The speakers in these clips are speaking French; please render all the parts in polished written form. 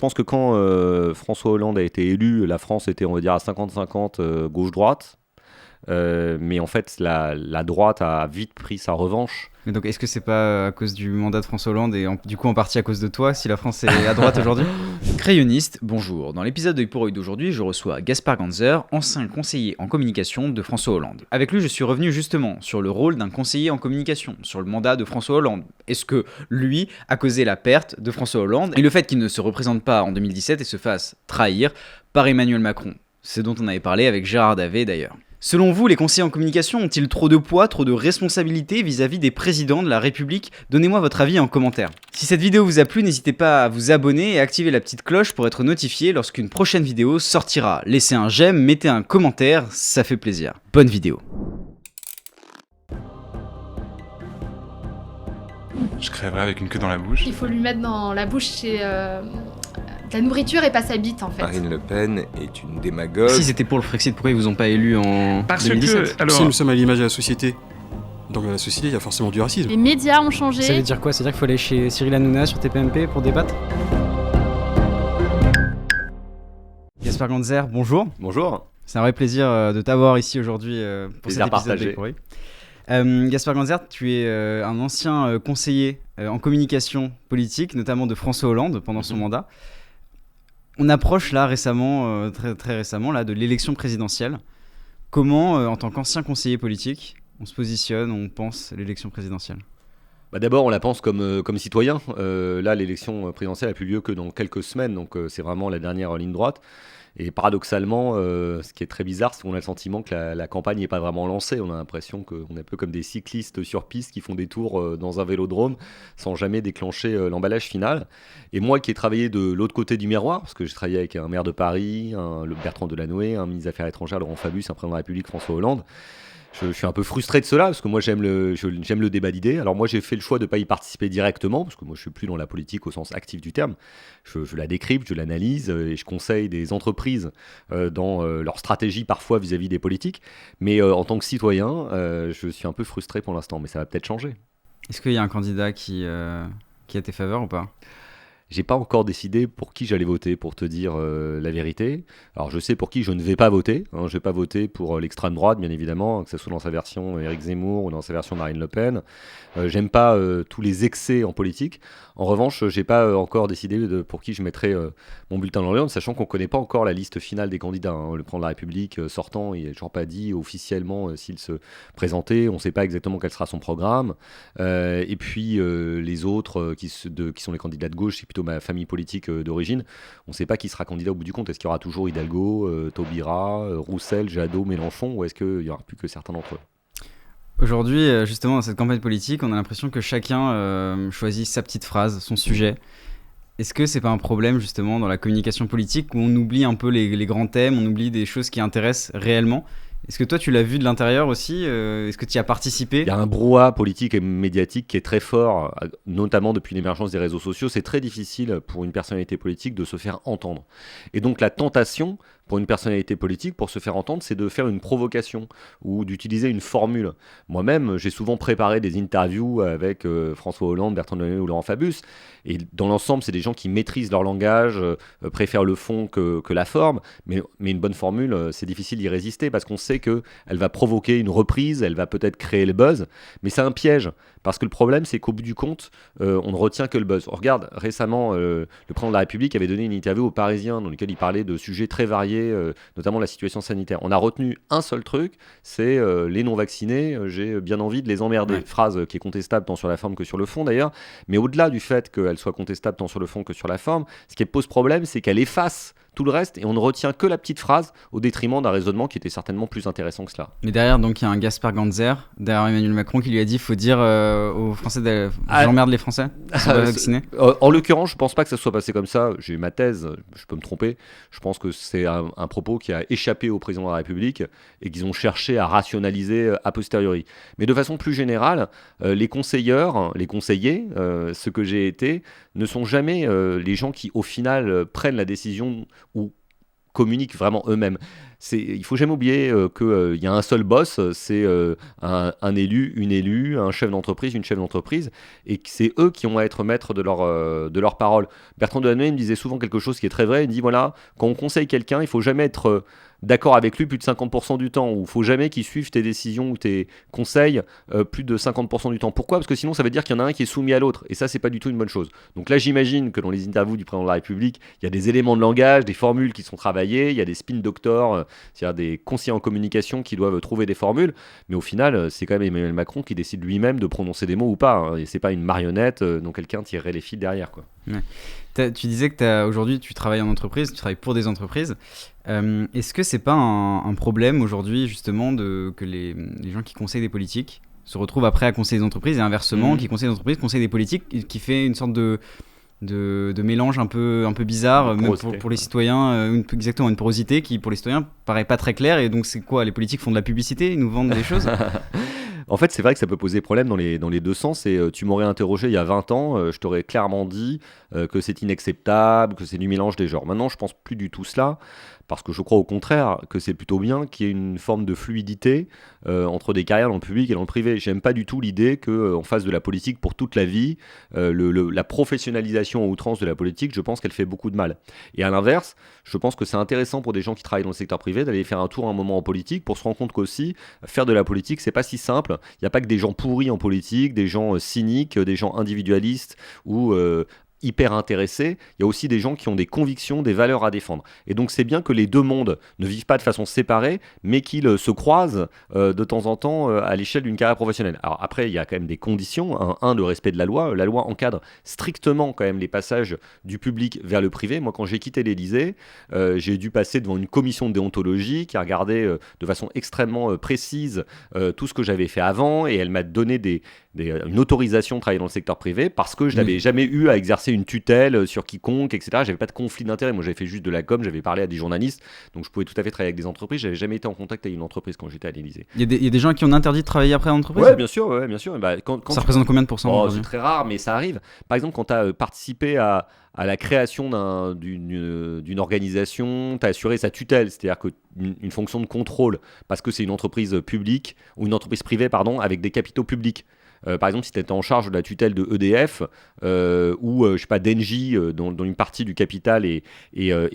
pense que quand François Hollande a été élu, la France était, on va dire, à 50-50 gauche-droite. Mais en fait, la droite a vite pris sa revanche. Mais donc, est-ce que c'est pas à cause du mandat de François Hollande et du coup en partie à cause de toi si la France est à droite aujourd'hui? Crayonniste, bonjour. Dans l'épisode d'Œil pour Œil d'aujourd'hui, je reçois Gaspard Ganzer, ancien conseiller en communication de François Hollande. Avec lui, je suis revenu justement sur le rôle d'un conseiller en communication, sur le mandat de François Hollande. Est-ce que lui a causé la perte de François Hollande et le fait qu'il ne se représente pas en 2017 et se fasse trahir par Emmanuel Macron? C'est dont on avait parlé avec Gérard Davet d'ailleurs. Selon vous, les conseillers en communication ont-ils trop de poids, trop de responsabilités vis-à-vis des présidents de la République? Donnez-moi votre avis en commentaire. Si cette vidéo vous a plu, n'hésitez pas à vous abonner et activer la petite cloche pour être notifié lorsqu'une prochaine vidéo sortira. Laissez un j'aime, mettez un commentaire, ça fait plaisir. Bonne vidéo. Je crèverais avec une queue dans la bouche. Il faut lui mettre dans la bouche de la nourriture et pas sa bite en fait. Marine Le Pen est une démagogue. Si c'était pour le Frexit, pourquoi ils vous ont pas élu en Parce 2017? que, alors, Si nous sommes à l'image de la société, donc dans la société, il y a forcément du racisme. Les médias ont changé. Ça veut dire quoi? C'est-à-dire qu'il faut aller chez Cyril Hanouna sur TPMP pour débattre? Gaspard Ganzer, bonjour. Bonjour. C'est un vrai plaisir de t'avoir ici aujourd'hui pour Plaisir cet épisode partagé. d'Œil pour Œil. Gaspard Ganzer, tu es un ancien conseiller en communication politique, notamment de François Hollande pendant son mandat. On approche là récemment, très récemment, là, de l'élection présidentielle. Comment, en tant qu'ancien conseiller politique, on se positionne, on pense l'élection présidentielle? D'abord, on la pense comme citoyen. Là, l'élection présidentielle n'a plus lieu que dans quelques semaines, donc c'est vraiment la dernière ligne droite. Et paradoxalement, ce qui est très bizarre, c'est qu'on a le sentiment que la campagne n'est pas vraiment lancée. On a l'impression qu'on est un peu comme des cyclistes sur piste qui font des tours dans un vélodrome sans jamais déclencher l'emballage final. Et moi qui ai travaillé de l'autre côté du miroir, parce que j'ai travaillé avec un maire de Paris, le Bertrand Delanoë, un ministre des Affaires étrangères, Laurent Fabius, un président de la République, François Hollande, je suis un peu frustré de cela parce que moi j'aime le débat d'idées. Alors moi j'ai fait le choix de ne pas y participer directement parce que moi je suis plus dans la politique au sens actif du terme. Je la décrypte, je l'analyse et je conseille des entreprises dans leur stratégie parfois vis-à-vis des politiques. Mais en tant que citoyen, je suis un peu frustré pour l'instant, mais ça va peut-être changer. Est-ce qu'il y a un candidat qui a tes faveurs ou pas? J'ai pas encore décidé pour qui j'allais voter, pour te dire la vérité. Alors je sais pour qui je ne vais pas voter. Je vais pas voter pour l'extrême droite, bien évidemment, que ce soit dans sa version Éric Zemmour ou dans sa version Marine Le Pen. J'aime pas tous les excès en politique. En revanche, j'ai pas encore décidé pour qui je mettrai mon bulletin dans l'urne, sachant qu'on connaît pas encore la liste finale des candidats. Le président de la République sortant, il n'a toujours pas dit officiellement s'il se présentait. On sait pas exactement quel sera son programme. Et puis les autres qui sont les candidats de gauche, c'est plutôt ma famille politique d'origine. On ne sait pas qui sera candidat au bout du compte. Est-ce qu'il y aura toujours Hidalgo, Taubira, Roussel, Jadot, Mélenchon, ou est-ce qu'il n'y aura plus que certains d'entre eux? Aujourd'hui, justement, dans cette campagne politique, on a l'impression que chacun choisit sa petite phrase, son sujet. Est-ce que c'est pas un problème, justement, dans la communication politique où on oublie un peu les grands thèmes, on oublie des choses qui intéressent réellement? Est-ce que toi, tu l'as vu de l'intérieur aussi? Est-ce que tu y as participé? Il y a un brouhaha politique et médiatique qui est très fort, notamment depuis l'émergence des réseaux sociaux. C'est très difficile pour une personnalité politique de se faire entendre. Et donc la tentation pour une personnalité politique, pour se faire entendre, c'est de faire une provocation ou d'utiliser une formule. Moi-même, j'ai souvent préparé des interviews avec François Hollande, Bertrand Delanoë ou Laurent Fabius. Et dans l'ensemble, c'est des gens qui maîtrisent leur langage, préfèrent le fond que la forme. Mais une bonne formule, c'est difficile d'y résister parce qu'on sait qu'elle va provoquer une reprise, elle va peut-être créer le buzz. Mais c'est un piège. Parce que le problème, c'est qu'au bout du compte, on ne retient que le buzz. On regarde, récemment, le président de la République avait donné une interview aux Parisiens dans laquelle il parlait de sujets très variés, notamment la situation sanitaire. On a retenu un seul truc, c'est les non-vaccinés, j'ai bien envie de les emmerder. Ouais. Phrase qui est contestable tant sur la forme que sur le fond d'ailleurs. Mais au-delà du fait qu'elle soit contestable tant sur le fond que sur la forme, ce qui pose problème, c'est qu'elle efface tout le reste et on ne retient que la petite phrase au détriment d'un raisonnement qui était certainement plus intéressant que cela. Mais derrière, donc, il y a un Gaspard Ganzer, derrière Emmanuel Macron, qui lui a dit faut dire aux Français j'emmerde les Français qui sont pas vaccinés. En l'occurrence, je ne pense pas que ça soit passé comme ça. J'ai ma thèse, je peux me tromper. Je pense que c'est un propos qui a échappé au président de la République et qu'ils ont cherché à rationaliser a posteriori. Mais de façon plus générale, les conseillers, ce que j'ai été, ne sont jamais les gens qui, au final, prennent la décision ou communiquent vraiment eux-mêmes. il faut jamais oublier qu'il y a un seul boss, c'est un élu, une élue, un chef d'entreprise, une chef d'entreprise, et que c'est eux qui ont à être maîtres de leur parole. Bertrand Delanoë me disait souvent quelque chose qui est très vrai. Il dit voilà, quand on conseille quelqu'un, il faut jamais être d'accord avec lui plus de 50% du temps, ou il ne faut jamais qu'il suive tes décisions ou tes conseils plus de 50% du temps. Pourquoi ? Parce que sinon ça veut dire qu'il y en a un qui est soumis à l'autre, et ça c'est pas du tout une bonne chose. Donc là j'imagine que dans les interviews du président de la République, il y a des éléments de langage, des formules qui sont travaillées, il y a des spin doctors, c'est-à-dire des conseillers en communication qui doivent trouver des formules, mais au final c'est quand même Emmanuel Macron qui décide lui-même de prononcer des mots ou pas, hein, et c'est pas une marionnette dont quelqu'un tirerait les fils derrière, quoi. Ouais. Tu disais que aujourd'hui tu travailles en entreprise, tu travailles pour des entreprises. Est-ce que c'est pas un problème aujourd'hui justement que les gens qui conseillent des politiques se retrouvent après à conseiller des entreprises, et inversement qui conseillent des entreprises conseillent des politiques, qui fait une sorte de mélange un peu bizarre, même pour les citoyens, exactement, une porosité qui pour les citoyens paraît pas très claire. Et donc c'est quoi, les politiques font de la publicité, ils nous vendent des choses? En fait, c'est vrai que ça peut poser problème dans les deux sens. Et tu m'aurais interrogé il y a 20 ans, je t'aurais clairement dit que c'est inacceptable, que c'est du mélange des genres. Maintenant, je pense plus du tout cela, parce que je crois au contraire que c'est plutôt bien qu'il y ait une forme de fluidité entre des carrières dans le public et dans le privé. J'aime pas du tout l'idée qu'on fasse de la politique pour toute la vie. La professionnalisation à outrance de la politique, je pense qu'elle fait beaucoup de mal. Et à l'inverse, je pense que c'est intéressant pour des gens qui travaillent dans le secteur privé d'aller faire un tour un moment en politique pour se rendre compte qu'aussi, faire de la politique, c'est pas si simple. Il n'y a pas que des gens pourris en politique, des gens cyniques, des gens individualistes ou hyper intéressés. Il y a aussi des gens qui ont des convictions, des valeurs à défendre. Et donc c'est bien que les deux mondes ne vivent pas de façon séparée, mais qu'ils se croisent de temps en temps à l'échelle d'une carrière professionnelle. Alors après, il y a quand même des conditions. Le respect de la loi. La loi encadre strictement quand même les passages du public vers le privé. Moi, quand j'ai quitté l'Élysée, j'ai dû passer devant une commission de déontologie qui a regardé de façon extrêmement précise tout ce que j'avais fait avant, et elle m'a donné une autorisation de travailler dans le secteur privé parce que je n'avais jamais eu à exercer une tutelle sur quiconque, etc. J'avais pas de conflit d'intérêt. Moi, j'avais fait juste de la com, j'avais parlé à des journalistes, donc je pouvais tout à fait travailler avec des entreprises. J'avais jamais été en contact avec une entreprise quand j'étais à l'Élysée. Il y a des gens qui ont interdit de travailler après en entreprise? Ouais, bien sûr. Ouais, bien sûr. Bah, ça représente combien de pourcents? C'est très rare, mais ça arrive. Par exemple, quand tu as participé à la création d'une organisation, tu as assuré sa tutelle, c'est-à-dire qu'une fonction de contrôle, parce que c'est une entreprise publique, ou une entreprise privée, pardon, avec des capitaux publics. Par exemple, si tu étais en charge de la tutelle de EDF ou je sais pas, d'Engie, dont une partie du capital est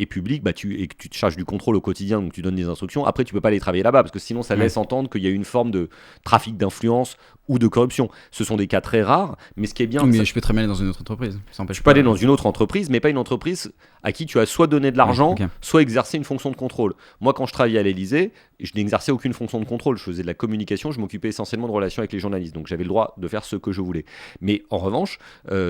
public, et que tu te charges du contrôle au quotidien, donc tu donnes des instructions, après tu peux pas aller travailler là-bas, parce que sinon ça laisse entendre qu'il y a une forme de trafic d'influence ou de corruption. Ce sont des cas très rares, mais ce qui est bien... Mais je peux très bien aller dans une autre entreprise. Tu peux aller dans une autre entreprise, mais pas une entreprise à qui tu as soit donné de l'argent, soit exercé une fonction de contrôle. Moi, quand je travaillais à l'Élysée, je n'exerçais aucune fonction de contrôle. Je faisais de la communication, je m'occupais essentiellement de relations avec les journalistes. Donc j'avais le droit de faire ce que je voulais. Mais en revanche,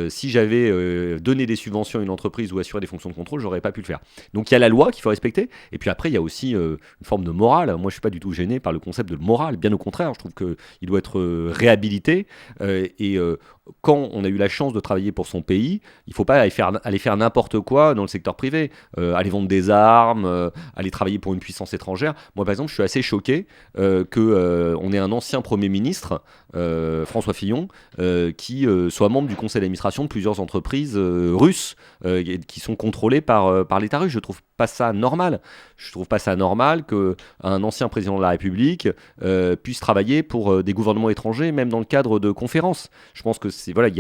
si j'avais donné des subventions à une entreprise ou assuré des fonctions de contrôle, j'aurais pas pu le faire. Donc il y a la loi qu'il faut respecter. Et puis après, il y a aussi une forme de morale. Moi, je suis pas du tout gêné par le concept de morale. Bien au contraire, je trouve qu'il doit être réhabilité. Quand on a eu la chance de travailler pour son pays, il ne faut pas aller faire n'importe quoi dans le secteur privé, aller vendre des armes, aller travailler pour une puissance étrangère. Moi, par exemple, je suis assez choqué qu'on ait un ancien Premier ministre, François Fillon, qui soit membre du conseil d'administration de plusieurs entreprises russes qui sont contrôlées par l'État russe. Je trouve pas ça normal. Je trouve pas ça normal qu'un ancien président de la République puisse travailler pour des gouvernements étrangers, même dans le cadre de conférences. Je pense que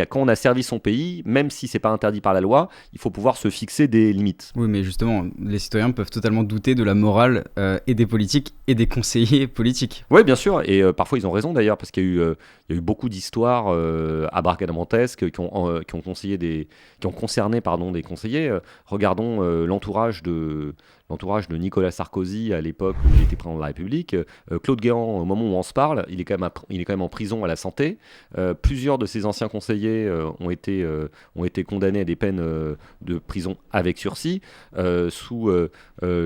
quand on a servi son pays, même si c'est pas interdit par la loi, il faut pouvoir se fixer des limites. Oui, mais justement, les citoyens peuvent totalement douter de la morale et des politiques et des conseillers politiques. Oui, bien sûr, et parfois ils ont raison d'ailleurs, parce qu'il y a eu beaucoup d'histoires abracadabrantesques qui ont concerné des conseillers. Regardons l'entourage de Nicolas Sarkozy à l'époque où il était président de la République. Claude Guéant, au moment où on se parle, il est quand même en prison à la santé. Plusieurs de ses anciens conseillers ont été condamnés à des peines de prison avec sursis. Sous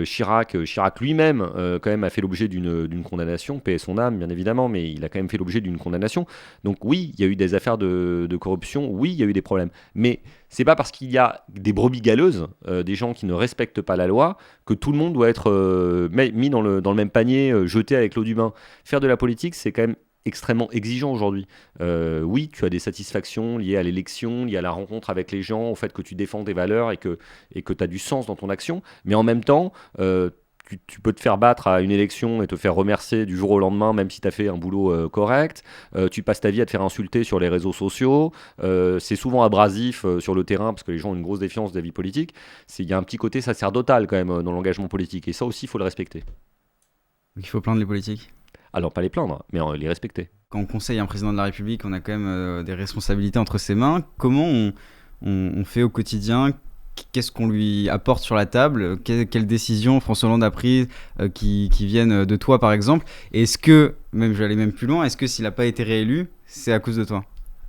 Chirac lui-même quand même a fait l'objet d'une condamnation, paix à son âme bien évidemment, mais il a quand même fait l'objet d'une condamnation. Donc oui, il y a eu des affaires de corruption, oui, il y a eu des problèmes, mais c'est pas parce qu'il y a des brebis galeuses, des gens qui ne respectent pas la loi, que tout le monde doit être mis dans le même panier, jeté avec l'eau du bain. Faire de la politique, c'est quand même extrêmement exigeant aujourd'hui. Oui, tu as des satisfactions liées à l'élection, liées à la rencontre avec les gens, au fait que tu défends tes valeurs et que tu as du sens dans ton action, mais en même temps, tu peux te faire battre à une élection et te faire remercier du jour au lendemain, même si tu as fait un boulot correct. Tu passes ta vie à te faire insulter sur les réseaux sociaux. C'est souvent abrasif sur le terrain parce que les gens ont une grosse défiance des vies politiques. Il y a un petit côté sacerdotal quand même dans l'engagement politique. Et ça aussi, il faut le respecter. Donc il faut plaindre les politiques. Alors, pas les plaindre, mais les respecter. Quand on conseille un président de la République, on a quand même des responsabilités entre ses mains. Comment on fait au quotidien ? Qu'est-ce qu'on lui apporte sur la table ? Quelles décisions François Hollande a prises qui viennent de toi, par exemple ? Et est-ce que, même je vais aller même plus loin, est-ce que s'il n'a pas été réélu, c'est à cause de toi ?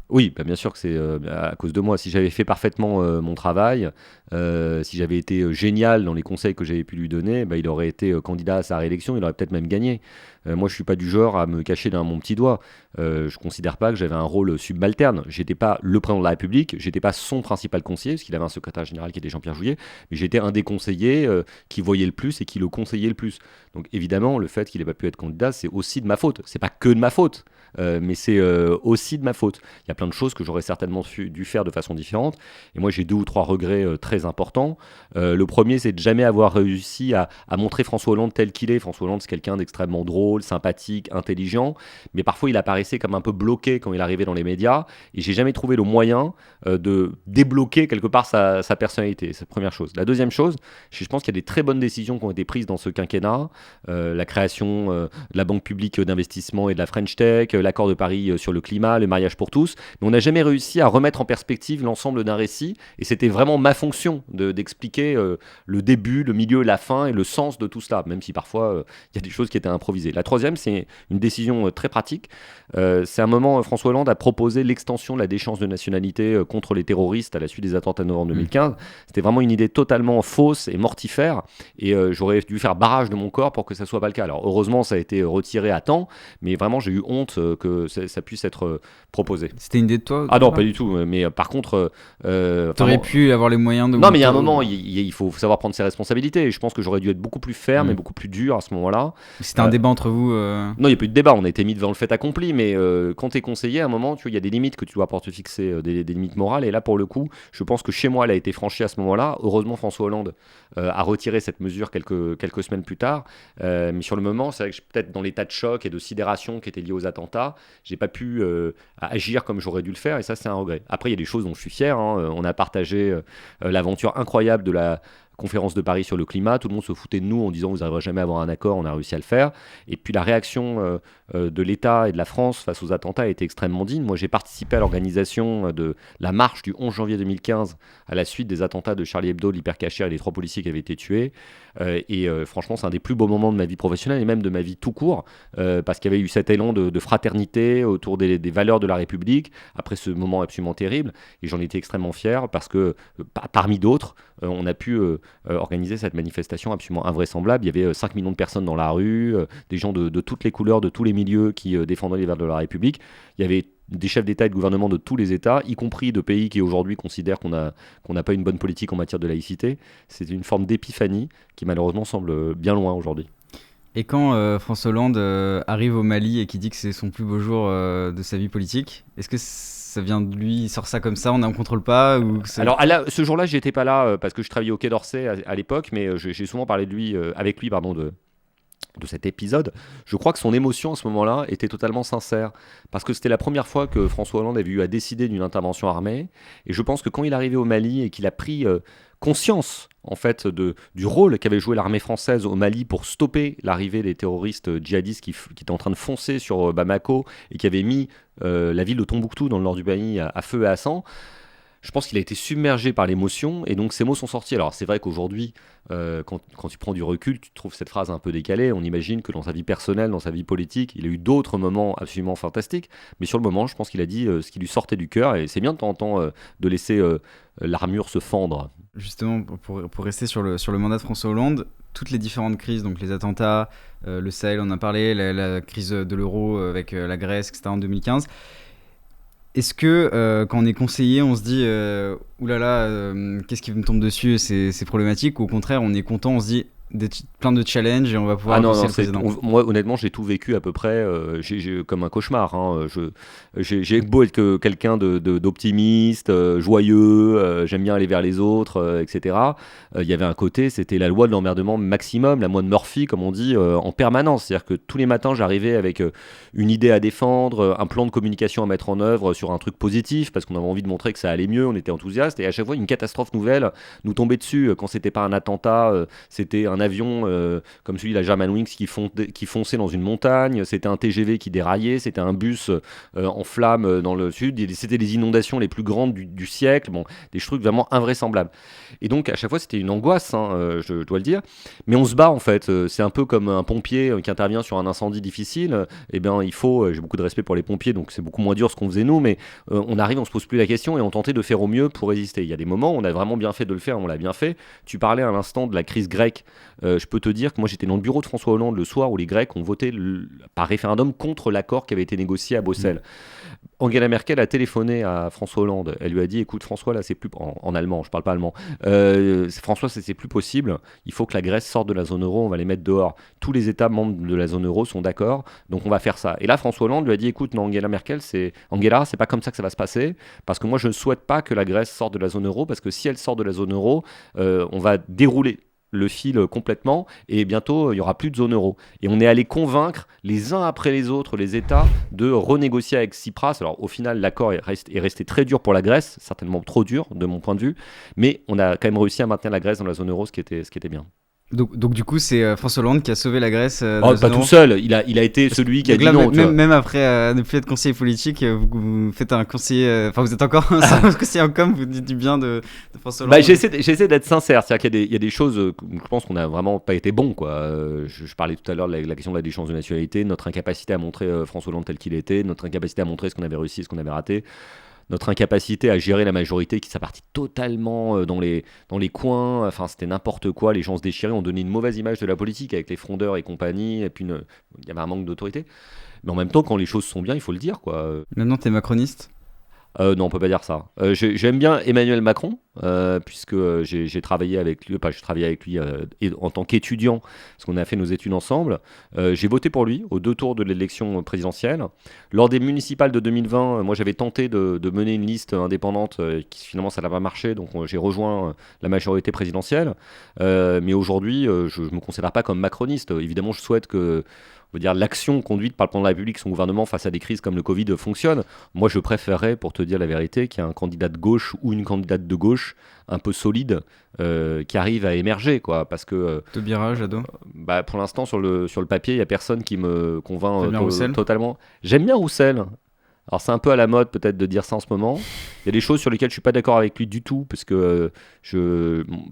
Oui, bien sûr que c'est à cause de moi. Si j'avais fait parfaitement mon travail, si j'avais été génial dans les conseils que j'avais pu lui donner, il aurait été candidat à sa réélection, il aurait peut-être même gagné. Moi, je ne suis pas du genre à me cacher derrière mon petit doigt. Je ne considère pas que j'avais un rôle subalterne. Je n'étais pas le président de la République, je n'étais pas son principal conseiller, parce qu'il avait un secrétaire général qui était Jean-Pierre Jouyet, mais j'étais un des conseillers qui voyait le plus et qui le conseillait le plus. Donc évidemment, le fait qu'il n'ait pas pu être candidat, c'est aussi de ma faute. C'est pas que de ma faute. Mais c'est aussi de ma faute. Il y a plein de choses que j'aurais certainement dû faire de façon différente. Et moi, j'ai 2 ou 3 regrets très importants. Le premier, c'est de jamais avoir réussi à montrer François Hollande tel qu'il est. François Hollande, c'est quelqu'un d'extrêmement drôle, sympathique, intelligent. Mais parfois, il apparaissait comme un peu bloqué quand il arrivait dans les médias. Et j'ai jamais trouvé le moyen de débloquer quelque part sa personnalité. C'est la première chose. La deuxième chose, je pense qu'il y a des très bonnes décisions qui ont été prises dans ce quinquennat. La création de la Banque publique d'investissement et de la French Tech, l'accord de Paris sur le climat, le mariage pour tous, mais on n'a jamais réussi à remettre en perspective l'ensemble d'un récit, et c'était vraiment ma fonction d'expliquer le début, le milieu, la fin et le sens de tout cela, même si parfois il y a des choses qui étaient improvisées. La troisième, c'est une décision très pratique. C'est un moment, François Hollande a proposé l'extension de la déchéance de nationalité contre les terroristes à la suite des attentats de novembre 2015. C'était vraiment une idée totalement fausse et mortifère, et j'aurais dû faire barrage de mon corps pour que ça soit pas le cas. Alors heureusement, ça a été retiré à temps, mais vraiment j'ai eu honte que ça puisse être proposé. C'était une idée de toi ? Ah non, pas du tout. Mais par contre... T'aurais pu avoir les moyens de... Non, mais il y a un moment, il faut savoir prendre ses responsabilités. Et je pense que j'aurais dû être beaucoup plus ferme et beaucoup plus dur à ce moment-là. C'était un débat entre vous Non, il n'y a pas eu de débat. On a été mis devant le fait accompli. Mais quand tu es conseiller, à un moment, tu vois, il y a des limites que tu dois pouvoir te fixer, des limites morales. Et là, pour le coup, je pense que chez moi, elle a été franchie à ce moment-là. Heureusement, François Hollande a retiré cette mesure quelques semaines plus tard. Mais sur le moment, c'est vrai que peut-être dans l'état de choc et de sidération qui était lié aux attentats, j'ai pas pu agir comme j'aurais dû le faire, et ça c'est un regret. Après il y a des choses dont je suis fier, on a partagé l'aventure incroyable de la conférence de Paris sur le climat, tout le monde se foutait de nous en disant vous n'arriverez jamais à avoir un accord, on a réussi à le faire, et puis la réaction de l'État et de la France face aux attentats a été extrêmement digne. Moi j'ai participé à l'organisation de la marche du 11 janvier 2015 à la suite des attentats de Charlie Hebdo, de l'Hypercacher et des 3 policiers qui avaient été tués, et franchement c'est un des plus beaux moments de ma vie professionnelle et même de ma vie tout court, parce qu'il y avait eu cet élan de fraternité autour des valeurs de la République après ce moment absolument terrible, et j'en étais extrêmement fier parce que parmi d'autres on a pu organiser cette manifestation absolument invraisemblable. Il y avait 5 millions de personnes dans la rue, des gens de toutes les couleurs, de tous les milieux qui défendaient les valeurs de la République. Il y avait des chefs d'État et de gouvernement de tous les États, y compris de pays qui aujourd'hui considèrent qu'on n'a pas une bonne politique en matière de laïcité. C'est une forme d'épiphanie qui malheureusement semble bien loin aujourd'hui. Et quand François Hollande arrive au Mali et qui dit que c'est son plus beau jour de sa vie politique, est-ce que ça vient de lui, il sort ça comme ça, on ne contrôle pas ou Alors ce jour-là, j'étais pas là parce que je travaillais au Quai d'Orsay à l'époque, mais j'ai souvent parlé de lui, avec lui de cet épisode. Je crois que son émotion à ce moment-là était totalement sincère, parce que c'était la première fois que François Hollande avait eu à décider d'une intervention armée, et je pense que quand il est arrivé au Mali et qu'il a pris conscience en fait du rôle qu'avait joué l'armée française au Mali pour stopper l'arrivée des terroristes djihadistes qui étaient en train de foncer sur Bamako et qui avaient mis la ville de Tombouctou dans le nord du pays à feu et à sang. Je pense qu'il a été submergé par l'émotion et donc ces mots sont sortis. Alors c'est vrai qu'aujourd'hui, quand tu prends du recul, tu trouves cette phrase un peu décalée. On imagine que dans sa vie personnelle, dans sa vie politique, il a eu d'autres moments absolument fantastiques. Mais sur le moment, je pense qu'il a dit ce qui lui sortait du cœur, et c'est bien de temps en temps de laisser l'armure se fendre. Justement, pour rester sur le mandat de François Hollande, toutes les différentes crises, donc les attentats, le Sahel, on en a parlé, la crise de l'euro avec la Grèce, etc. en 2015... Est-ce que quand on est conseiller, on se dit oulala, qu'est-ce qui me tombe dessus, c'est problématique, ou au contraire, on est content, on se dit plein de challenges et on va pouvoir non, impulser le président. moi honnêtement j'ai tout vécu à peu près j'ai comme un cauchemar, hein. J'ai beau être quelqu'un d'optimiste, joyeux, j'aime bien aller vers les autres, etc. Il y avait un côté, c'était la loi de l'emmerdement maximum, la loi de Murphy comme on dit, en permanence. C'est-à-dire que tous les matins j'arrivais avec une idée à défendre, un plan de communication à mettre en œuvre sur un truc positif parce qu'on avait envie de montrer que ça allait mieux, on était enthousiaste, et à chaque fois une catastrophe nouvelle nous tombait dessus. Quand c'était pas un attentat, c'était un avion comme celui de la Germanwings qui fonçait dans une montagne, c'était un TGV qui déraillait, c'était un bus en flammes dans le sud, c'était les inondations les plus grandes du siècle, bon, des trucs vraiment invraisemblables. Et donc à chaque fois c'était une angoisse, hein, je dois le dire, mais on se bat en fait. C'est un peu comme un pompier qui intervient sur un incendie difficile. Eh bien il faut, j'ai beaucoup de respect pour les pompiers, donc c'est beaucoup moins dur ce qu'on faisait nous, mais on arrive, on se pose plus la question et on tentait de faire au mieux pour résister. Il y a des moments où on a vraiment bien fait de le faire, on l'a bien fait. Tu parlais à l'instant de la crise grecque. Je peux te dire que moi j'étais dans le bureau de François Hollande le soir où les Grecs ont voté par référendum contre l'accord qui avait été négocié à Bruxelles. Angela Merkel a téléphoné à François Hollande. Elle lui a dit écoute François, là c'est plus en allemand, je parle pas allemand. François, c'est plus possible. Il faut que la Grèce sorte de la zone euro, on va les mettre dehors. Tous les États membres de la zone euro sont d'accord, donc on va faire ça. Et là François Hollande lui a dit écoute non, Angela Merkel, c'est pas comme ça que ça va se passer, parce que moi je ne souhaite pas que la Grèce sorte de la zone euro, parce que si elle sort de la zone euro, on va dérouler le fil complètement et bientôt il n'y aura plus de zone euro. Et on est allé convaincre les uns après les autres les États de renégocier avec Tsipras. Alors au final l'accord est resté très dur pour la Grèce, certainement trop dur de mon point de vue, mais on a quand même réussi à maintenir la Grèce dans la zone euro, ce qui était bien. Donc du coup, c'est François Hollande qui a sauvé la Grèce. Pas tout seul, il a été celui qui a dit non. Même après ne plus être conseiller politique, vous faites un conseiller. Enfin, vous êtes encore un conseiller en com. Vous dites du bien de François Hollande. J'essaie d'être sincère, c'est-à-dire qu'il y a des choses. Je pense qu'on n'a vraiment pas été bon, quoi. Je parlais tout à l'heure de la question de la déchéance de nationalité, notre incapacité à montrer François Hollande tel qu'il était, notre incapacité à montrer ce qu'on avait réussi, ce qu'on avait raté. Notre incapacité à gérer la majorité qui s'est partie totalement dans les coins, enfin c'était n'importe quoi, les gens se déchiraient, on donnait une mauvaise image de la politique avec les frondeurs et compagnie, et puis il y avait un manque d'autorité. Mais en même temps, quand les choses sont bien, il faut le dire, quoi. Maintenant, t'es macroniste ? Non, on peut pas dire ça. J'aime bien Emmanuel Macron, puisque j'ai travaillé avec lui, je travaillais avec lui en tant qu'étudiant, parce qu'on a fait nos études ensemble. J'ai voté pour lui aux 2 tours de l'élection présidentielle. Lors des municipales de 2020, moi j'avais tenté de mener une liste indépendante, qui finalement ça n'a pas marché, donc j'ai rejoint la majorité présidentielle. Mais aujourd'hui, je me considère pas comme macroniste. Évidemment, je souhaite que l'action conduite par le président de la République, son gouvernement face à des crises comme le Covid fonctionne. Moi, je préférerais, pour te dire la vérité, qu'il y ait un candidat de gauche ou une candidate de gauche un peu solide qui arrive à émerger, quoi. Parce que Taubira, Jadot. Pour l'instant, sur le papier, il n'y a personne qui me convainc totalement. J'aime bien Roussel. Alors c'est un peu à la mode peut-être de dire ça en ce moment. Il y a des choses sur lesquelles je suis pas d'accord avec lui du tout, parce que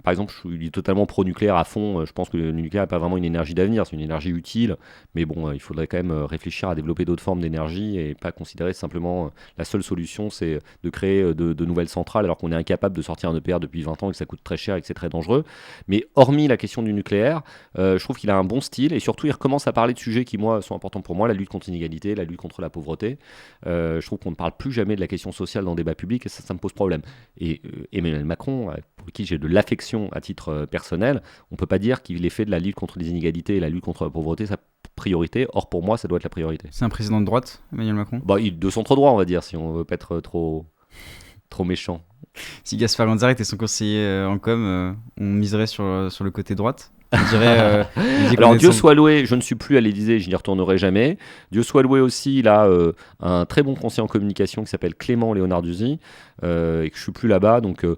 par exemple, je suis totalement pro-nucléaire à fond. Je pense que le nucléaire n'est pas vraiment une énergie d'avenir, c'est une énergie utile. Mais bon, il faudrait quand même réfléchir à développer d'autres formes d'énergie et pas considérer simplement la seule solution, c'est de créer de nouvelles centrales alors qu'on est incapable de sortir un EPR depuis 20 ans et que ça coûte très cher et que c'est très dangereux. Mais hormis la question du nucléaire, je trouve qu'il a un bon style et surtout il recommence à parler de sujets qui moi sont importants pour moi, la lutte contre l'inégalité, la lutte contre la pauvreté. Je trouve qu'on ne parle plus jamais de la question sociale dans le débat public et ça me pose problème. Et Emmanuel Macron, pour qui j'ai de l'affection à titre personnel, on ne peut pas dire qu'il ait fait de la lutte contre les inégalités et la lutte contre la pauvreté sa priorité. Or, pour moi, ça doit être la priorité. C'est un président de droite, Emmanuel Macron ? De centre droit, on va dire, si on ne veut pas être trop méchant. Si Gaspard Ganzer était son conseiller en com, on miserait sur le côté droite ? On dirait, alors Dieu soit loué, je ne suis plus à l'Élysée, je n'y retournerai jamais. Dieu soit loué aussi, il a un très bon conseiller en communication qui s'appelle Clément Léonarduzzi, et que je ne suis plus là-bas, donc je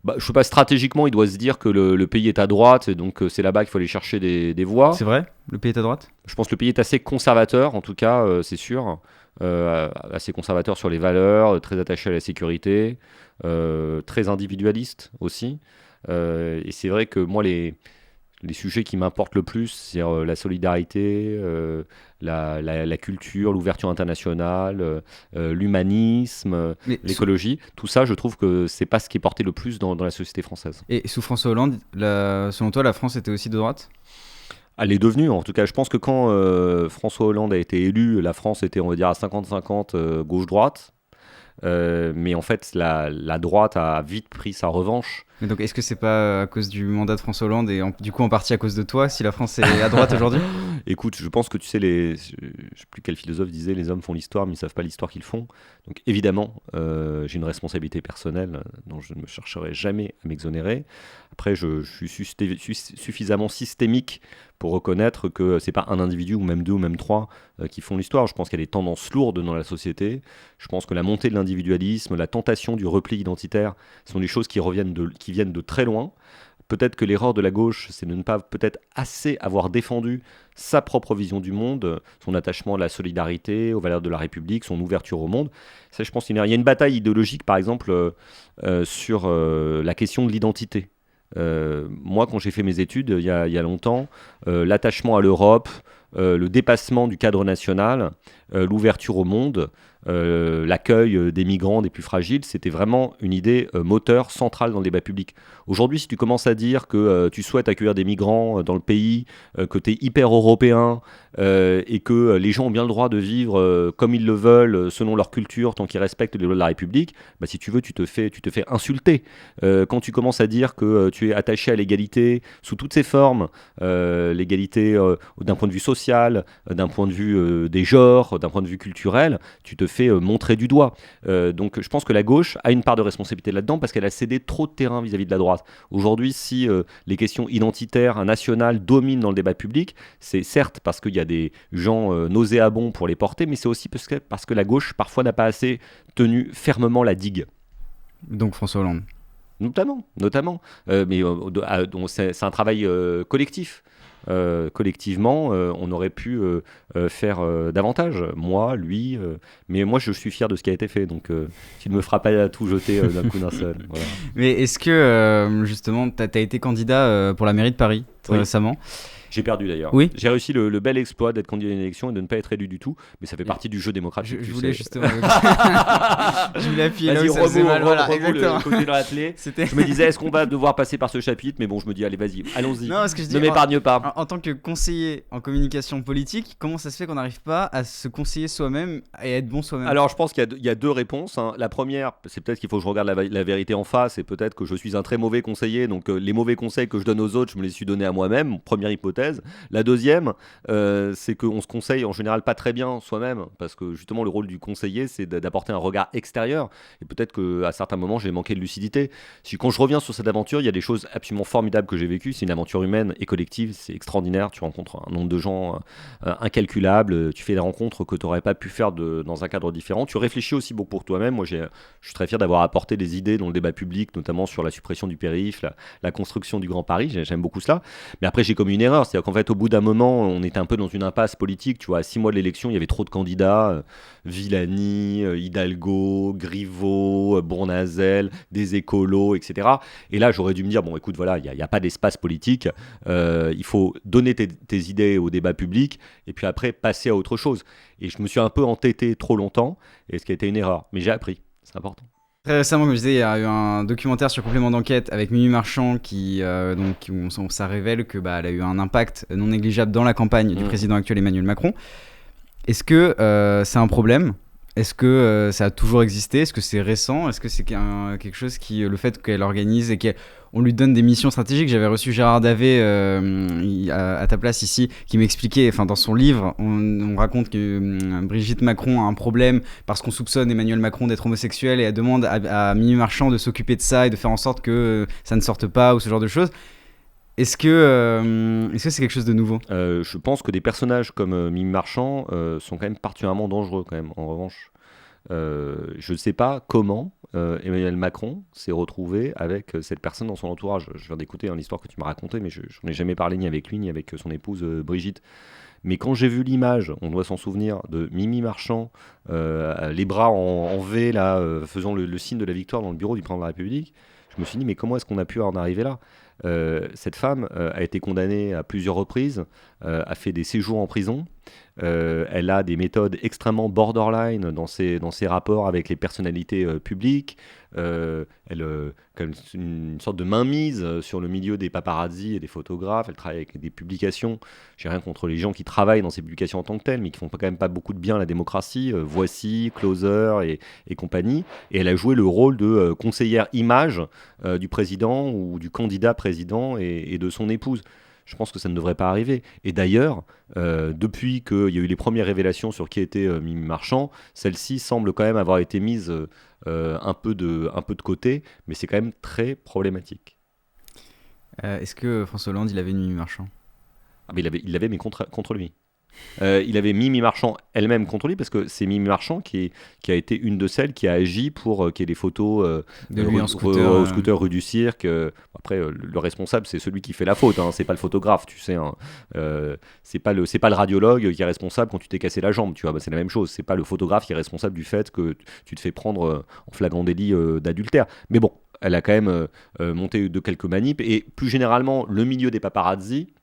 ne sais pas, stratégiquement il doit se dire que le pays est à droite, et donc c'est là-bas qu'il faut aller chercher des voix. C'est vrai ? Le pays est à droite ? Je pense que le pays est assez conservateur, en tout cas, c'est sûr, assez conservateur sur les valeurs, très attaché à la sécurité, très individualiste aussi, et c'est vrai que moi les sujets qui m'importent le plus, c'est la solidarité, la culture, l'ouverture internationale, l'humanisme, l'écologie. Tout ça, je trouve que c'est pas ce qui est porté le plus dans la société française. Et sous François Hollande, selon toi, la France était aussi de droite ? Elle est devenue, en tout cas, je pense que quand François Hollande a été élu, la France était, on va dire, à 50-50 gauche-droite. Mais en fait, la droite a vite pris sa revanche. Mais donc, est-ce que c'est pas à cause du mandat de François Hollande et du coup en partie à cause de toi si la France est à droite aujourd'hui? Écoute, je pense que tu sais, je sais plus quel philosophe disait, les hommes font l'histoire, mais ils savent pas l'histoire qu'ils font. Donc évidemment, j'ai une responsabilité personnelle dont je ne me chercherai jamais à m'exonérer. Après, je suis suffisamment systémique pour reconnaître que c'est pas un individu ou même deux ou même trois qui font l'histoire. Je pense qu'il y a des tendances lourdes dans la société. Je pense que la montée de l'individualisme, la tentation du repli identitaire sont des choses qui viennent de très loin. Peut-être que l'erreur de la gauche, c'est de ne pas peut-être assez avoir défendu sa propre vision du monde, son attachement à la solidarité, aux valeurs de la République, son ouverture au monde. Ça, je pense qu'il y a une bataille idéologique, par exemple, sur la question de l'identité. Moi, quand j'ai fait mes études, il y a longtemps, l'attachement à l'Europe, le dépassement du cadre national, l'ouverture au monde, l'accueil des migrants, des plus fragiles, c'était vraiment une idée moteur centrale dans le débat public. Aujourd'hui, si tu commences à dire que tu souhaites accueillir des migrants dans le pays, que tu es hyper européen et que les gens ont bien le droit de vivre comme ils le veulent, selon leur culture, tant qu'ils respectent les lois de la République, bah, si tu veux, tu te fais insulter. Quand tu commences à dire que tu es attaché à l'égalité sous toutes ses formes, l'égalité d'un point de vue social, d'un point de vue des genres, d'un point de vue culturel, tu te fais montrer du doigt. Donc je pense que la gauche a une part de responsabilité là-dedans parce qu'elle a cédé trop de terrain vis-à-vis de la droite. Aujourd'hui, si les questions identitaires, nationales dominent dans le débat public, c'est certes parce qu'il y a des gens nauséabonds pour les porter, mais c'est aussi parce que la gauche parfois n'a pas assez tenu fermement la digue. Donc François Hollande. Notamment. Mais c'est un travail collectif. Collectivement, on aurait pu faire davantage. Moi, lui, mais moi je suis fier de ce qui a été fait, donc tu ne me feras pas tout jeter d'un coup d'un seul. Voilà. Mais est-ce que justement, tu as été candidat pour la mairie de Paris très récemment? J'ai perdu d'ailleurs. Oui. J'ai réussi le bel exploit d'être candidat à une élection et de ne pas être élu du tout, mais ça fait partie du jeu démocratique. Je voulais justement. Je voulais appuyer là où ça faisait mal. Voilà, exactement. Le côté de l'athlé. Je me disais, est-ce qu'on va devoir passer par ce chapitre? Mais bon, je me dis, allez, vas-y, allons-y. Non, ce que je dis, ne m'épargne pas. En tant que conseiller en communication politique, comment ça se fait qu'on n'arrive pas à se conseiller soi-même et à être bon soi-même? Alors, je pense qu'il y a deux réponses. Hein. La première, c'est peut-être qu'il faut que je regarde la vérité en face, et peut-être que je suis un très mauvais conseiller, donc les mauvais conseils que je donne aux autres, je me les suis donnés à moi-même. Première hypothèse. La deuxième, c'est qu'on se conseille en général pas très bien soi-même, parce que justement le rôle du conseiller, c'est d'apporter un regard extérieur, et peut-être qu'à certains moments j'ai manqué de lucidité. Quand je reviens sur cette aventure, il y a des choses absolument formidables que j'ai vécues. C'est une aventure humaine et collective, c'est extraordinaire. Tu rencontres un nombre de gens incalculable, tu fais des rencontres que tu n'aurais pas pu faire dans un cadre différent. Tu réfléchis aussi beaucoup pour toi-même. Moi, je suis très fier d'avoir apporté des idées dans le débat public, notamment sur la suppression du périph', la construction du Grand Paris. J'aime beaucoup cela. Mais après, j'ai commis une erreur, c'est-à-dire qu'en fait, au bout d'un moment, on était un peu dans une impasse politique. Tu vois, à 6 mois de l'élection, il y avait trop de candidats. Villani, Hidalgo, Griveaux, Bournazel, des écolos, etc. Et là, j'aurais dû me dire, bon, écoute, voilà, il n'y a pas d'espace politique. Il faut donner tes idées au débat public et puis après, passer à autre chose. Et je me suis un peu entêté trop longtemps, et ce qui a été une erreur. Mais j'ai appris, c'est important. Très récemment, comme je disais, il y a eu un documentaire sur Complément d'enquête avec Mimi Marchand où ça révèle que elle a eu un impact non négligeable dans la campagne du président actuel Emmanuel Macron. Est-ce que c'est un problème? Est-ce que ça a toujours existé? Est-ce que c'est récent? Est-ce que c'est quelque chose qui, le fait qu'elle organise et qu'on lui donne des missions stratégiques? J'avais reçu Gérard Davet à ta place ici, qui m'expliquait, enfin dans son livre, on raconte que Brigitte Macron a un problème parce qu'on soupçonne Emmanuel Macron d'être homosexuel et elle demande à Mimi Marchand de s'occuper de ça et de faire en sorte que ça ne sorte pas ou ce genre de choses. Est-ce que c'est quelque chose de nouveau? Je pense que des personnages comme Mimi Marchand sont quand même particulièrement dangereux quand même. En revanche, je ne sais pas comment Emmanuel Macron s'est retrouvé avec cette personne dans son entourage. Je viens d'écouter l'histoire que tu m'as racontée, mais je n'en ai jamais parlé ni avec lui ni avec son épouse Brigitte. Mais quand j'ai vu l'image, on doit s'en souvenir, de Mimi Marchand, les bras en V, là, faisant le signe de la victoire dans le bureau du président de la République, je me suis dit, mais comment est-ce qu'on a pu en arriver là? Cette femme a été condamnée à plusieurs reprises, a fait des séjours en prison, Elle a des méthodes extrêmement borderline dans ses rapports avec les personnalités publiques. Comme une sorte de mainmise sur le milieu des paparazzi et des photographes. Elle travaille avec des publications. J'ai rien contre les gens qui travaillent dans ces publications en tant que telles, mais qui font quand même pas beaucoup de bien à la démocratie. Voici, Closer et compagnie. Et elle a joué le rôle de conseillère image du président ou du candidat président et de son épouse. Je pense que ça ne devrait pas arriver. Et d'ailleurs, depuis qu'il y a eu les premières révélations sur qui était Mimi Marchand, celle-ci semble quand même avoir été mise un peu de côté, mais c'est quand même très problématique. Est-ce que François Hollande, il avait une Mimi Marchand ? Ah, mais il l'avait, mais contre lui. Il avait Mimi Marchand elle-même contre lui, parce que c'est Mimi Marchand qui a été une de celles qui a agi pour qu'il y ait des photos de lui en au scooter rue du Cirque. Après, le responsable, c'est celui qui fait la faute, hein, c'est pas le photographe, tu sais. Hein. C'est pas le radiologue qui est responsable quand tu t'es cassé la jambe, tu vois. Bah, c'est la même chose. C'est pas le photographe qui est responsable du fait que tu te fais prendre en flagrant délit d'adultère. Mais bon, elle a quand même monté de quelques manips. Et plus généralement, le milieu des paparazzi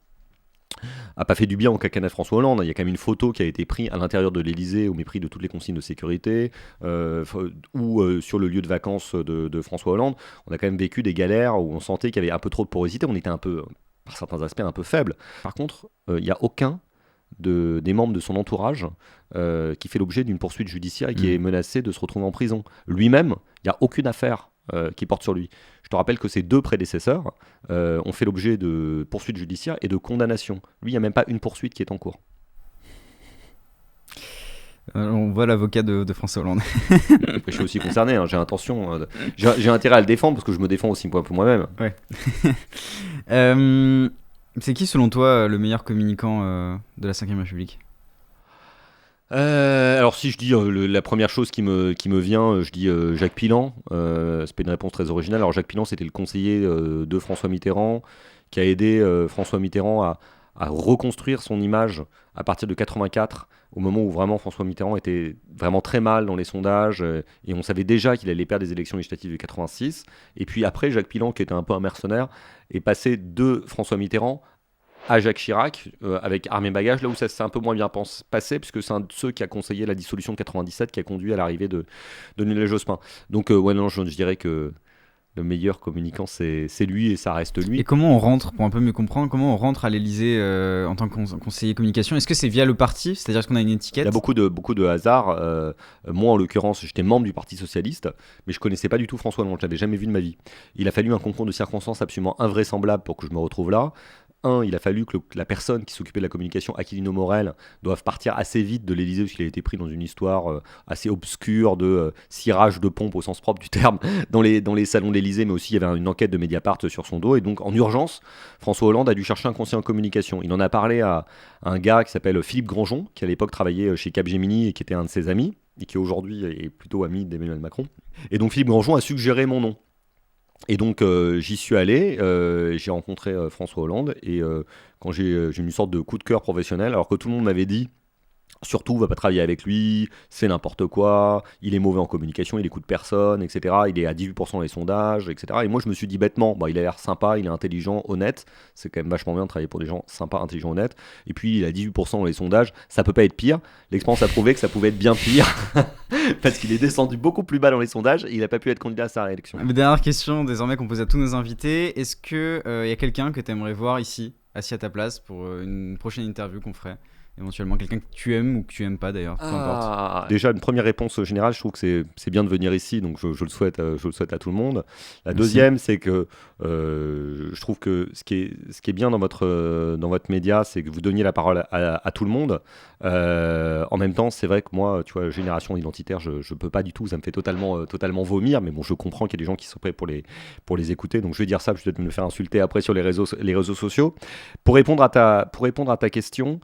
a pas fait du bien au quinquennat de François Hollande. Il y a quand même une photo qui a été prise à l'intérieur de l'Élysée au mépris de toutes les consignes de sécurité, ou sur le lieu de vacances de François Hollande. On a quand même vécu des galères où on sentait qu'il y avait un peu trop de porosité. On était un peu, par certains aspects, un peu faible. Par contre, il n'y a aucun des membres de son entourage qui fait l'objet d'une poursuite judiciaire et qui est menacé de se retrouver en prison. Lui-même, il n'y a aucune affaire qui porte sur lui. Je te rappelle que ses deux prédécesseurs ont fait l'objet de poursuites judiciaires et de condamnations. Lui, il n'y a même pas une poursuite qui est en cours. On voit l'avocat de François Hollande. Je suis aussi concerné, hein, j'ai intention, j'ai intérêt à le défendre parce que je me défends aussi pour moi-même. Ouais. C'est qui, selon toi, le meilleur communicant de la Ve République ? Alors si je dis la première chose qui me vient, je dis Jacques Pilan. C'est pas une réponse très originale. Alors Jacques Pilan, c'était le conseiller de François Mitterrand, qui a aidé François Mitterrand à reconstruire son image à partir de 84, au moment où vraiment François Mitterrand était vraiment très mal dans les sondages, et on savait déjà qu'il allait perdre les élections législatives de 86. Et puis après, Jacques Pilan, qui était un peu un mercenaire, est passé de François Mitterrand à Jacques Chirac, avec armes et bagages, là où ça s'est un peu moins bien passé, puisque c'est un de ceux qui a conseillé la dissolution de 97, qui a conduit à l'arrivée de Lionel Jospin. Donc ouais, non, je dirais que le meilleur communicant, c'est lui, et ça reste lui. Et comment on rentre, pour un peu mieux comprendre, comment on rentre à l'Élysée en tant que conseiller communication ? Est-ce que c'est via le parti ? C'est-à-dire est-ce qu'on a une étiquette ? Il y a beaucoup de hasard. Moi, en l'occurrence, j'étais membre du Parti Socialiste, mais je connaissais pas du tout François Hollande, je l'avais jamais vu de ma vie. Il a fallu un concours de circonstances absolument invraisemblable pour que je me retrouve là. Il a fallu que la personne qui s'occupait de la communication, Aquilino Morel, doive partir assez vite de l'Élysée, parce qu'il a été pris dans une histoire assez obscure de cirage de pompe au sens propre du terme dans les salons de l'Élysée, mais aussi il y avait une enquête de Mediapart sur son dos. Et donc en urgence, François Hollande a dû chercher un conseiller en communication. Il en a parlé à un gars qui s'appelle Philippe Grandjean, qui à l'époque travaillait chez Capgemini et qui était un de ses amis, et qui aujourd'hui est plutôt ami d'Emmanuel Macron. Et donc Philippe Grandjean a suggéré mon nom. Et donc j'y suis allé, j'ai rencontré François Hollande, et quand j'ai eu une sorte de coup de cœur professionnel, alors que tout le monde m'avait dit surtout va pas travailler avec lui, c'est n'importe quoi, il est mauvais en communication, il écoute personne, etc. Il est à 18% dans les sondages, etc. Et moi je me suis dit bêtement, il a l'air sympa, il est intelligent, honnête, c'est quand même vachement bien de travailler pour des gens sympas, intelligents, honnêtes. Et puis il a 18% dans les sondages, ça peut pas être pire. L'expérience a prouvé que ça pouvait être bien pire, parce qu'il est descendu beaucoup plus bas dans les sondages et il a pas pu être candidat à sa réélection. Dernière question désormais qu'on pose à tous nos invités, est-ce qu'il y a quelqu'un que tu aimerais voir ici, assis à ta place, pour une prochaine interview qu'on ferait ? Éventuellement quelqu'un que tu aimes ou que tu aimes pas d'ailleurs, peu importe. Déjà, une première réponse générale, je trouve que c'est bien de venir ici, donc je le souhaite à tout le monde. La deuxième, c'est que je trouve que ce qui est bien dans votre média, c'est que vous donniez la parole à tout le monde. En même temps, c'est vrai que moi, tu vois, génération identitaire, je peux pas du tout, ça me fait totalement vomir, mais bon, je comprends qu'il y a des gens qui sont prêts pour les écouter, donc je vais dire ça, je vais peut-être me faire insulter après sur les réseaux sociaux. Pour répondre à ta question,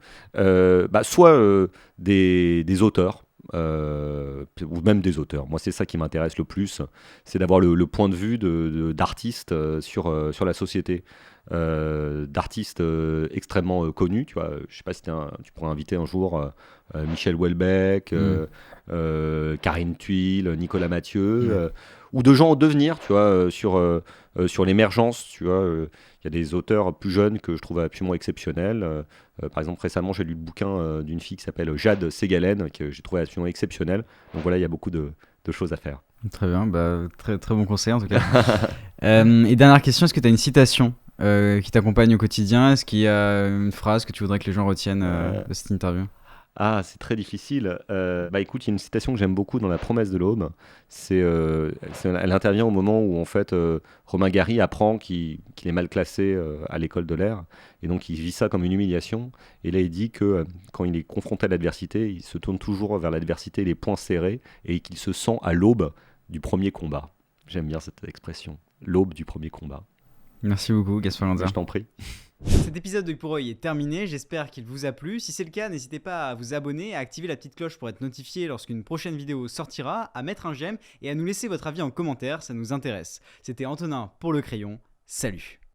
soit des auteurs, ou même des auteurs. Moi, c'est ça qui m'intéresse le plus, c'est d'avoir le point de vue d'artistes sur la société. d'artistes extrêmement connus. Tu vois, je sais pas si tu pourrais inviter un jour Michel Houellebecq, Karine Thuil, Nicolas Mathieu, ou de gens en devenir, tu vois, sur l'émergence, tu vois. Il y a des auteurs plus jeunes que je trouve absolument exceptionnels. Par exemple, récemment, j'ai lu le bouquin d'une fille qui s'appelle Jade Ségalen, que j'ai trouvé absolument exceptionnel. Donc voilà, il y a beaucoup de choses à faire. Très bien, très, très bon conseil en tout cas. Et dernière question, est-ce que tu as une citation qui t'accompagne au quotidien? Est-ce qu'il y a une phrase que tu voudrais que les gens retiennent de cette interview? Ah, c'est très difficile. Écoute, il y a une citation que j'aime beaucoup dans La Promesse de l'Aube. Elle intervient au moment où en fait Romain Gary apprend qu'il est mal classé à l'école de l'air, et donc il vit ça comme une humiliation. Et là, il dit que quand il est confronté à l'adversité, il se tourne toujours vers l'adversité les poings serrés, et qu'il se sent à l'aube du premier combat. J'aime bien cette expression, l'aube du premier combat. Merci beaucoup, Gaspard Ganzer. Je t'en prie. Cet épisode d'Œil pour Œil est terminé, j'espère qu'il vous a plu. Si c'est le cas, n'hésitez pas à vous abonner, à activer la petite cloche pour être notifié lorsqu'une prochaine vidéo sortira, à mettre un j'aime et à nous laisser votre avis en commentaire, ça nous intéresse. C'était Antonin pour Le Crayon, salut.